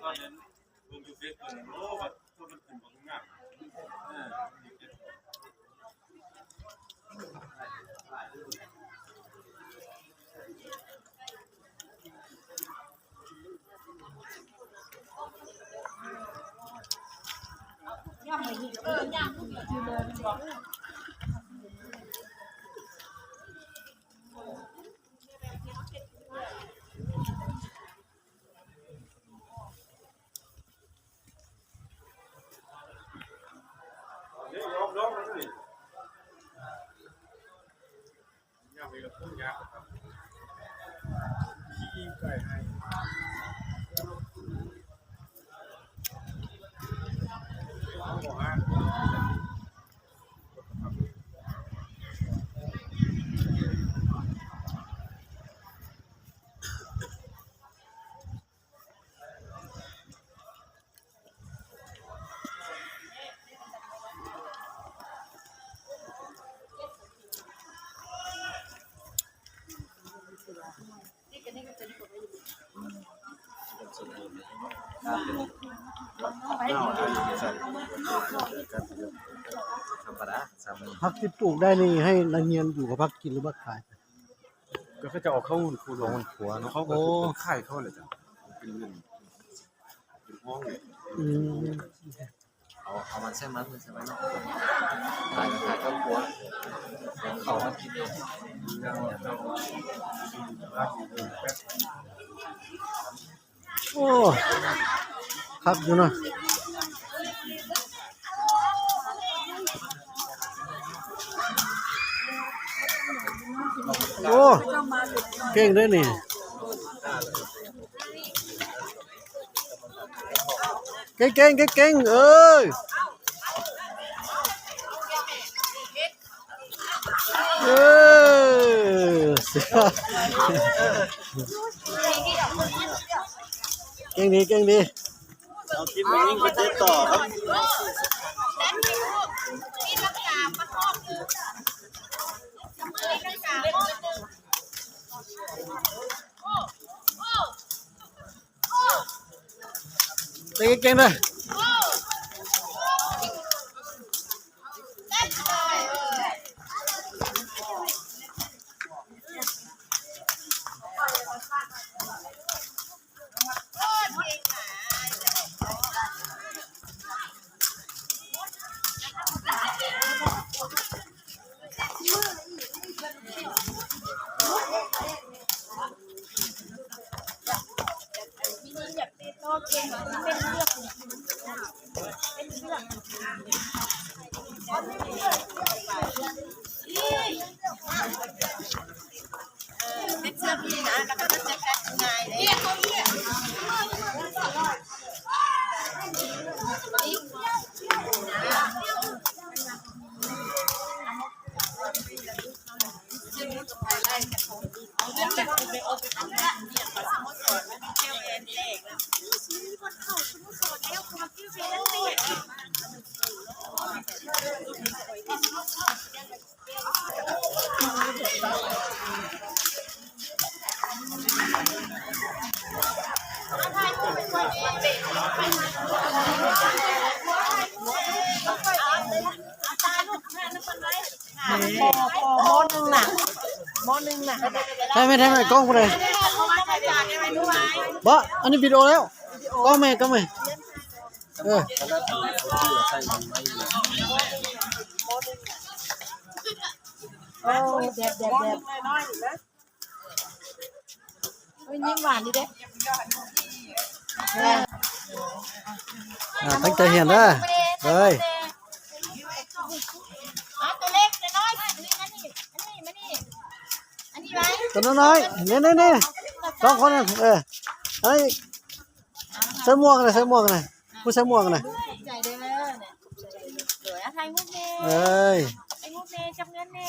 ตอนนั้นลงยูเฟซโอ้แบบตัวมันขึ้นของงามร้องเลยยากไปกับต้นยางครับขี้ไก่ให้บอกว่าพักที่ปลูกได้นี่ให้นักเรียนอยู่กับพักกินหรือว่าขายก็เขาจะเอาเข้าคูหลงหัวเนาะเขาก็ค่ายเขาเลยจ้ะเป็นเรื่องเป็นห้องเลยเอามันใช่มั้ยมันใช่ไหมเนาะขายก็กลัวเขามากินเองโอ้พักอยู่นะโอ้เก่งด้วยนี่เก่งเอ้ยเก่งดีเอาคลิปนี้ก็จะต่อครับเก่งเลยมอหนึ่งน่ะได้ไหมกล้องกูเลยบ่อันนี้วิดีโอแล้วกล้องไหมเยิ้มหวานดีเด้ตั้งใจเห็นนะเลยตัวเล็กน้อยอันนี้ไหมตัวน้อยนี่สองคนอันนี้ใส่หมวกเลยผู้ใส่หมวกเลยใจเด้อเนี่ยสวยอะไทยมุกเน่เอ้ยไทยมุกเน่จับเงินเน่